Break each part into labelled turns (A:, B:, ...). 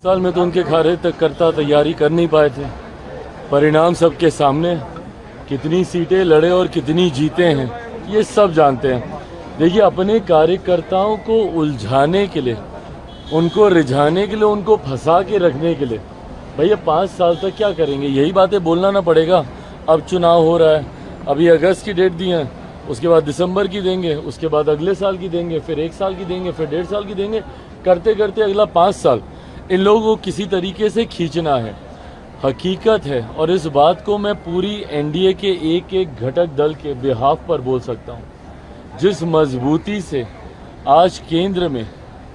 A: साल में तो उनके कार्य तक करता तैयारी कर नहीं पाए थे। परिणाम सबके सामने, कितनी सीटें लड़े और कितनी जीते हैं ये सब जानते हैं। देखिए, अपने कार्यकर्ताओं को उलझाने के लिए, उनको रिझाने के लिए, उनको फंसा के रखने के लिए भैया 5 साल तक क्या करेंगे? यही बातें बोलना ना पड़ेगा। अब चुनाव हो रहा है, अभी अगस्त की डेट दी है, उसके बाद दिसंबर की देंगे, उसके बाद अगले साल की देंगे, फिर 1 साल की देंगे, फिर 1.5 साल की देंगे, करते करते अगला 5 साल इन लोगों को किसी तरीके से खींचना है। हकीकत है, और इस बात को मैं पूरी एनडीए के एक एक घटक दल के बिहाफ पर बोल सकता हूँ। जिस मजबूती से आज केंद्र में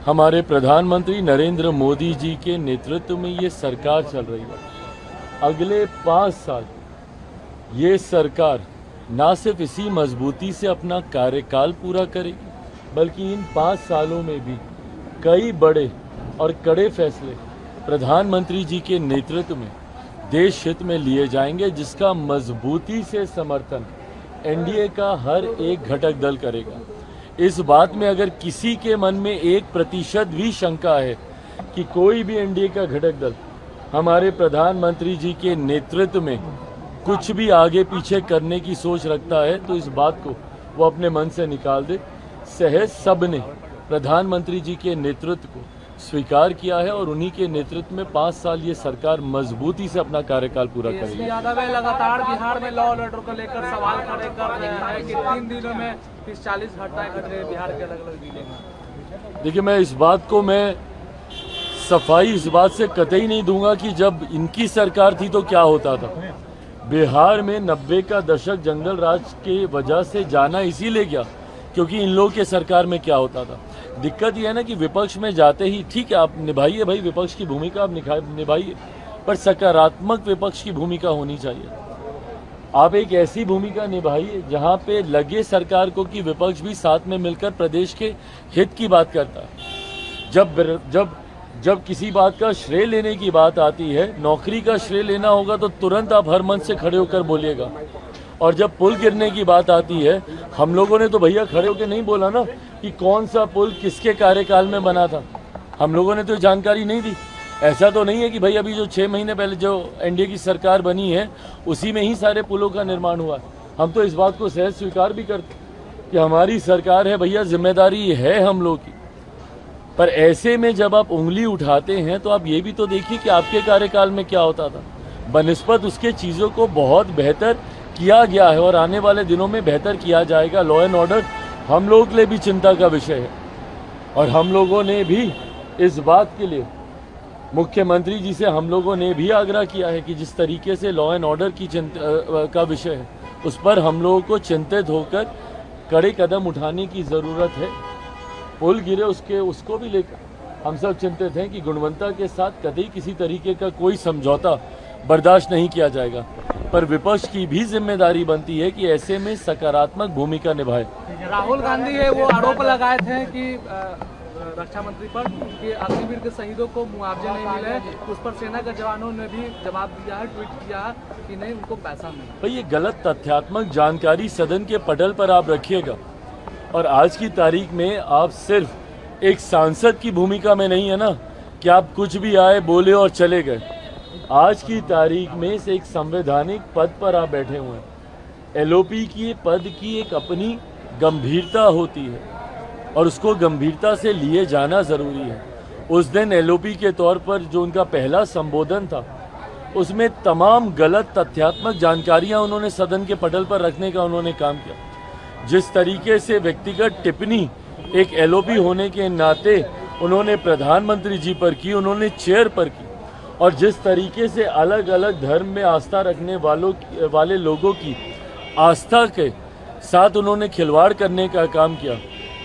A: हमारे प्रधानमंत्री नरेंद्र मोदी जी के नेतृत्व में ये सरकार चल रही है, अगले 5 साल ये सरकार ना सिर्फ इसी मजबूती से अपना कार्यकाल पूरा करेगी, बल्कि इन 5 सालों में भी कई बड़े और कड़े फैसले प्रधानमंत्री जी के नेतृत्व में देश हित में लिए जाएंगे, जिसका मजबूती से समर्थन एनडीए का हर एक घटक दल करेगा। इस बात में अगर किसी के मन में 1% भी शंका है कि कोई भी एनडीए का घटक दल हमारे प्रधानमंत्री जी के नेतृत्व में कुछ भी आगे पीछे करने की सोच रखता है, तो इस बात को वो अपने मन से निकाल दे। सहज सबने प्रधानमंत्री जी के नेतृत्व को स्वीकार किया है और उन्हीं के नेतृत्व में 5 साल ये सरकार मजबूती से अपना कार्यकाल पूरा करेगी।
B: लगातार बिहार में लॉ और ऑर्डर को लेकर सवाल खड़े कर रहे हैं कि 3 दिनों में 30-40 घटनाएं घट रही है बिहार के अलग-अलग जिले में।
A: देखिए, मैं इस बात को सफाई इस बात से कतई नहीं दूंगा कि जब इनकी सरकार थी तो क्या होता था। बिहार में 90 का दशक जंगल राज के वजह से जाना इसीलिए गया क्योंकि इन लोगों के सरकार में क्या होता था। दिक्कत यह है ना कि विपक्ष में जाते ही ठीक है, आप निभाइए भाई, विपक्ष की भूमिका आप निभाइए, पर सकारात्मक विपक्ष की भूमिका होनी चाहिए। आप एक ऐसी भूमिका निभाइए जहां पे लगे सरकार को कि विपक्ष भी साथ में मिलकर प्रदेश के हित की बात करता है। जब किसी बात का श्रेय लेने की बात आती है, नौकरी का श्रेय लेना होगा तो तुरंत आप हर मंच से खड़े होकर बोलिएगा। और जब पुल गिरने की बात आती है, हम लोगों ने तो भैया खड़े होकर नहीं बोला ना कि कौन सा पुल किसके कार्यकाल में बना था। हम लोगों ने तो जानकारी नहीं दी। ऐसा तो नहीं है कि भाई अभी जो 6 महीने पहले जो एनडीए की सरकार बनी है उसी में ही सारे पुलों का निर्माण हुआ। हम तो इस बात को सहज स्वीकार भी करते कि हमारी सरकार है भैया, जिम्मेदारी है हम लोग की। पर ऐसे में जब आप उंगली उठाते हैं तो आप ये भी तो देखिए कि आपके कार्यकाल में क्या होता था। बनिस्बत उसके चीज़ों को बहुत बेहतर किया गया है और आने वाले दिनों में बेहतर किया जाएगा। लॉ एंड ऑर्डर हम लोगों के लिए भी चिंता का विषय है और हम लोगों ने भी इस बात के लिए मुख्यमंत्री जी से हम लोगों ने भी आग्रह किया है कि जिस तरीके से लॉ एंड ऑर्डर की का विषय है उस पर हम लोगों को चिंतित होकर कड़े कदम उठाने की ज़रूरत है। पुल गिरे उसको भी लेकर हम सब चिंतित हैं कि गुणवत्ता के साथ कभी किसी तरीके का कोई समझौता बर्दाश्त नहीं किया जाएगा। पर विपक्ष की भी जिम्मेदारी बनती है कि ऐसे में सकारात्मक भूमिका निभाए।
B: राहुल गांधी है वो आरोप लगाए थे कि रक्षा मंत्री पर कि अग्निवीर के शहीदों को मुआवजे नहीं मिले, उस पर सेना के जवानों ने भी जवाब दिया है, ट्वीट किया है कि नहीं उनको पैसा मिला।
A: भाई, ये गलत तथ्यात्मक जानकारी सदन के पटल पर आप रखिएगा और आज की तारीख में आप सिर्फ एक सांसद की भूमिका में नहीं है ना कि आप कुछ भी आए बोले और चले गए। आज की तारीख में से एक संवैधानिक पद पर आप बैठे हुए हैं। एलओपी की पद की एक अपनी गंभीरता होती है और उसको गंभीरता से लिए जाना ज़रूरी है। उस दिन एलओपी के तौर पर जो उनका पहला संबोधन था उसमें तमाम गलत तथ्यात्मक जानकारियां उन्होंने सदन के पटल पर रखने का उन्होंने काम किया। जिस तरीके से व्यक्तिगत टिप्पणी एक एलओपी होने के नाते उन्होंने प्रधानमंत्री जी पर की, उन्होंने चेयर पर की, और जिस तरीके से अलग अलग धर्म में आस्था रखने वाले लोगों की आस्था के साथ उन्होंने खिलवाड़ करने का काम किया।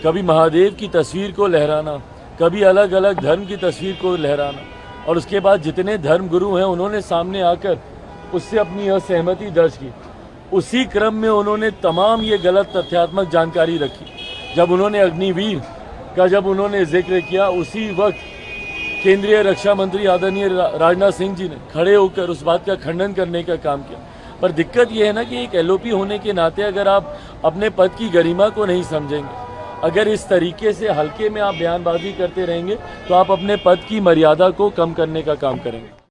A: कभी महादेव की तस्वीर को लहराना, कभी अलग अलग धर्म की तस्वीर को लहराना, और उसके बाद जितने धर्म गुरु हैं उन्होंने सामने आकर उससे अपनी असहमति दर्ज की। उसी क्रम में उन्होंने तमाम ये गलत तथ्यात्मक जानकारी रखी। जब उन्होंने अग्निवीर का जिक्र किया, उसी वक्त केंद्रीय रक्षा मंत्री आदरणीय राजनाथ सिंह जी ने खड़े होकर उस बात का खंडन करने का काम किया। पर दिक्कत यह है ना कि एक एलओपी होने के नाते अगर आप अपने पद की गरिमा को नहीं समझेंगे, अगर इस तरीके से हल्के में आप बयानबाजी करते रहेंगे तो आप अपने पद की मर्यादा को कम करने का काम करेंगे।